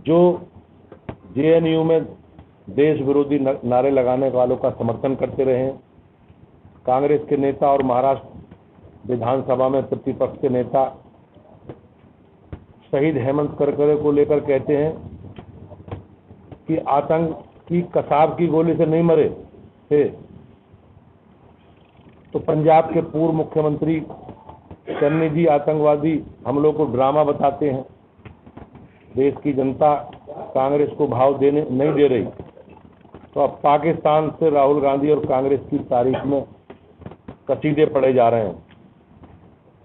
जो जेएनयू में देश विरोधी नारे लगाने वालों का समर्थन करते रहे हैं। कांग्रेस के नेता और महाराष्ट्र विधानसभा में प्रतिपक्ष के नेता शहीद हेमंत करकरे को लेकर कहते हैं कि आतंक की कसाब की गोली से नहीं मरे थे, तो पंजाब के पूर्व मुख्यमंत्री चन्नी जी आतंकवादी हमलों को ड्रामा बताते हैं। देश की जनता कांग्रेस को भाव देने नहीं दे रही, तो अब पाकिस्तान से राहुल गांधी और कांग्रेस की तारीख में कसीदे पड़े जा रहे हैं।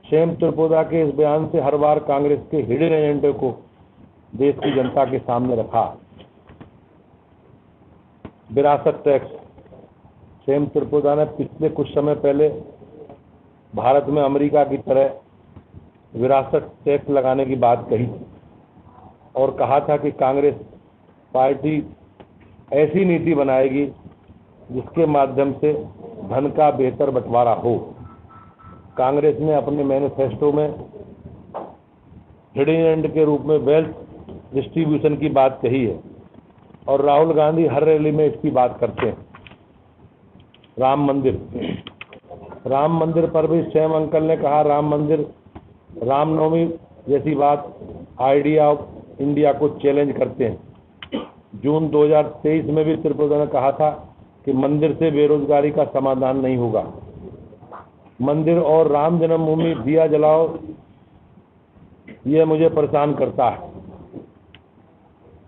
शेम त्रिपुरा के इस बयान से हर बार कांग्रेस के हिडन एजेंडे को देश की जनता के सामने रखा। विरासत टैक्स। शेम त्रिपुरा ने पिछले कुछ समय पहले भारत में अमेरिका की तरह विरासत टैक्स लगाने की बात कही थी और कहा था कि कांग्रेस पार्टी ऐसी नीति बनाएगी जिसके माध्यम से धन का बेहतर बंटवारा हो। कांग्रेस ने अपने मैनिफेस्टो में हिडन एजेंडे के रूप में वेल्थ डिस्ट्रीब्यूशन की बात कही है और राहुल गांधी हर रैली में इसकी बात करते हैं। राम मंदिर पर भी शेम अंकल ने कहा राम मंदिर, रामनवमी जैसी बात आइडिया ऑफ इंडिया को चैलेंज करते हैं। जून 2023 में भी त्रिपुरा ने कहा था कि मंदिर से बेरोजगारी का समाधान नहीं होगा। मंदिर और राम जन्मभूमि दिया जलाओ, यह मुझे परेशान करता है।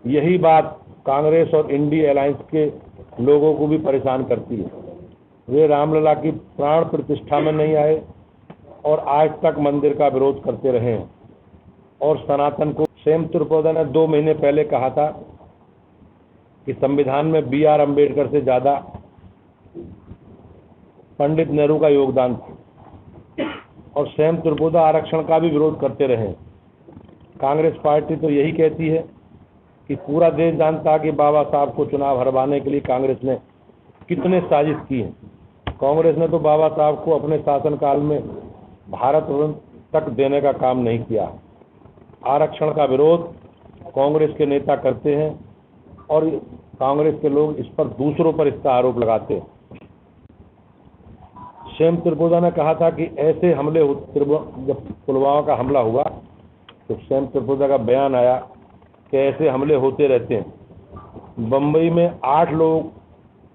यही बात कांग्रेस और इंडिया अलायंस के लोगों को भी परेशान करती है। वे रामलला की प्राण प्रतिष्ठा में नहीं आए और आज तक मंदिर का विरोध करते रहे हैं और सनातन को। शेम त्रिपुरा ने 2 महीने पहले कहा था कि संविधान में BR अम्बेडकर से ज़्यादा पंडित नेहरू का योगदान था और शेम त्रिपुरा आरक्षण का भी विरोध करते रहे। कांग्रेस पार्टी तो यही कहती है कि पूरा देश जानता है कि बाबा साहब को चुनाव हरवाने के लिए कांग्रेस ने कितने साजिश की है। कांग्रेस ने तो बाबा साहब को अपने शासनकाल में भारत रत्न तक देने का काम नहीं किया। आरक्षण का विरोध कांग्रेस के नेता करते हैं और कांग्रेस के लोग इस पर दूसरों पर इसका आरोप लगाते हैं। शेम त्रिपुरा ने कहा था कि ऐसे हमले, जब पुलवामा का हमला हुआ तो शेम त्रिपुरा का बयान आया कि ऐसे हमले होते रहते हैं। बम्बई में 8 लोगों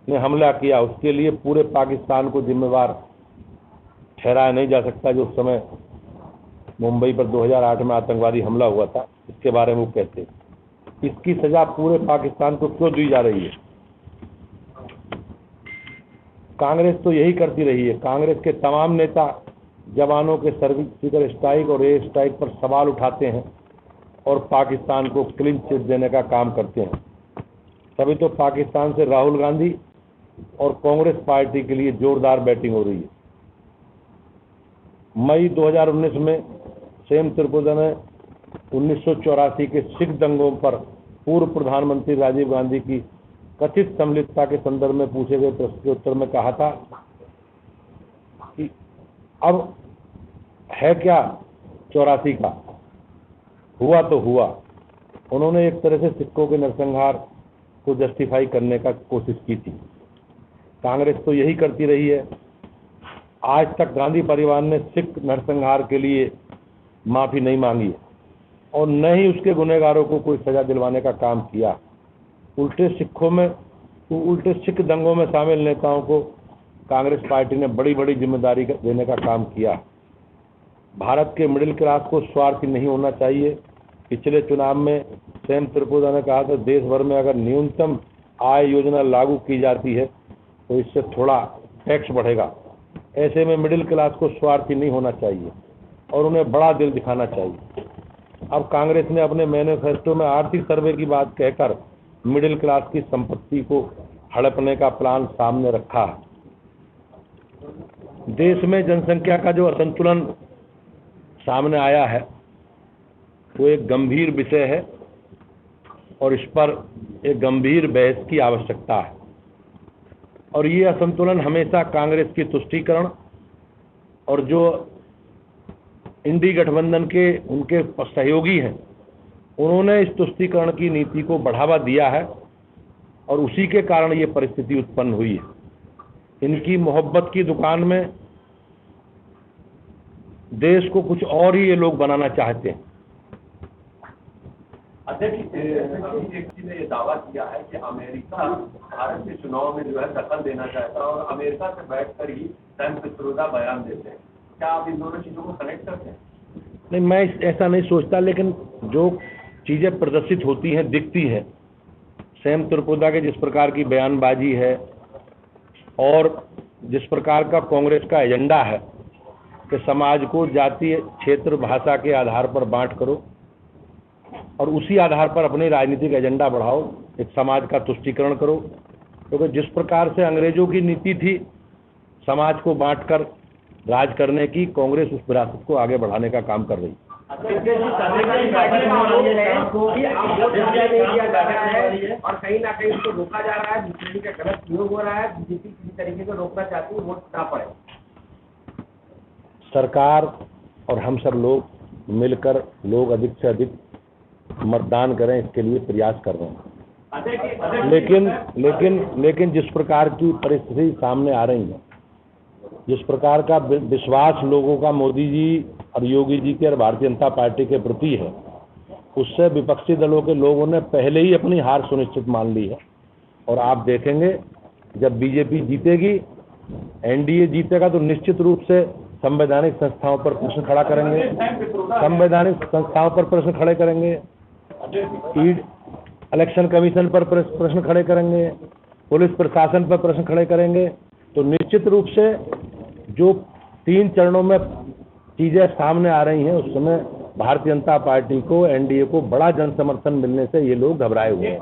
ने हमला किया, उसके लिए पूरे पाकिस्तान को जिम्मेवार ठहराया नहीं जा सकता। जो उस समय मुंबई पर 2008 में आतंकवादी हमला हुआ था, इसके बारे में वो कहते हैं। इसकी सजा पूरे पाकिस्तान को क्यों दी जा रही है? कांग्रेस तो यही करती रही है। कांग्रेस के तमाम नेता जवानों के सर्जिकल स्ट्राइक और एयर स्ट्राइक पर सवाल उठाते हैं और पाकिस्तान को क्लीन चिट देने का काम करते हैं। तभी तो पाकिस्तान से राहुल गांधी और कांग्रेस पार्टी के लिए जोरदार बैटिंग हो रही है। मई 2019 में शेम त्रिपुरा ने 1984 के सिख दंगों पर पूर्व प्रधानमंत्री राजीव गांधी की कथित सम्मिलितता के संदर्भ में पूछे गए प्रश्न के उत्तर में कहा था कि अब है क्या 84 का, हुआ तो हुआ। उन्होंने एक तरह से सिखों के नरसंहार को जस्टिफाई करने का कोशिश की थी। कांग्रेस तो यही करती रही है। आज तक गांधी परिवार ने सिख नरसंहार के लिए माफी नहीं मांगी और न ही उसके गुनहगारों को कोई सजा दिलवाने का काम किया। उल्टे सिख दंगों में शामिल नेताओं को कांग्रेस पार्टी ने बड़ी बड़ी जिम्मेदारी देने का काम किया। भारत के मिडिल क्लास को स्वार्थी नहीं होना चाहिए। पिछले चुनाव में शेम त्रिपुरा ने कहा था देश भर में अगर न्यूनतम आय योजना लागू की जाती है तो इससे थोड़ा टैक्स बढ़ेगा। ऐसे में मिडिल क्लास को स्वार्थी नहीं होना चाहिए और उन्हें बड़ा दिल दिखाना चाहिए। अब कांग्रेस ने अपने मैनिफेस्टो में आर्थिक सर्वे की बात कहकर मिडिल क्लास की संपत्ति को हड़पने का प्लान सामने रखा। देश में जनसंख्या का जो असंतुलन सामने आया है वो एक गंभीर विषय है और इस पर एक गंभीर बहस की आवश्यकता है। और ये असंतुलन हमेशा कांग्रेस की तुष्टीकरण और जो इंडी गठबंधन के उनके सहयोगी हैं उन्होंने इस तुष्टीकरण की नीति को बढ़ावा दिया है और उसी के कारण ये परिस्थिति उत्पन्न हुई है। इनकी मोहब्बत की दुकान में देश को कुछ और ही ये लोग बनाना चाहते हैं। अध्यक्ष जी ने ये दावा किया है कि अमेरिका भारत के चुनाव में जो है दखल देना चाहता है और अमेरिका से बैठकर ही सैम पित्रोदा बयान देते हैं। क्या आप इन दोनों चीजों को कनेक्ट करते हैं? नहीं, मैं ऐसा नहीं सोचता, लेकिन जो चीज़ें प्रदर्शित होती हैं, दिखती है, सैम पित्रोदा के जिस प्रकार की बयानबाजी है और जिस प्रकार का कांग्रेस का एजेंडा है कि समाज को जातीय, क्षेत्र, भाषा के आधार पर बांट करो और उसी आधार पर अपने राजनीतिक एजेंडा बढ़ाओ, एक समाज का तुष्टीकरण करो, क्योंकि जिस प्रकार से अंग्रेजों की नीति थी समाज को बांटकर राज करने की, कांग्रेस उस विरासत को आगे बढ़ाने का काम कर रही है। और कहीं ना कहीं उसको रोका जा रहा है, बीजेपी का गलत प्रयोग हो रहा है, बीजेपी किसी तरीके से रोकना चाहती है वोट ना पड़े। सरकार और हम सब लोग मिलकर लोग अधिक से अधिक मतदान करें, इसके लिए प्रयास कर रहे हैं। लेकिन जिस प्रकार की परिस्थिति सामने आ रही है, जिस प्रकार का विश्वास लोगों का मोदी जी और योगी जी के और भारतीय जनता पार्टी के प्रति है, उससे विपक्षी दलों के लोगों ने पहले ही अपनी हार सुनिश्चित मान ली है। और आप देखेंगे जब बीजेपी जीतेगी, एनडीए जीतेगा, तो निश्चित रूप से संवैधानिक संस्थाओं पर प्रश्न खड़ा करेंगे, संवैधानिक संस्थाओं पर प्रश्न खड़े करेंगे, इलेक्शन कमीशन पर प्रश्न खड़े करेंगे, पुलिस प्रशासन पर प्रश्न खड़े करेंगे। तो निश्चित रूप से जो 3 चरणों में चीज़ें सामने आ रही हैं, उस समय भारतीय जनता पार्टी को, एनडीए को बड़ा जन समर्थन मिलने से ये लोग घबराए हुए हैं।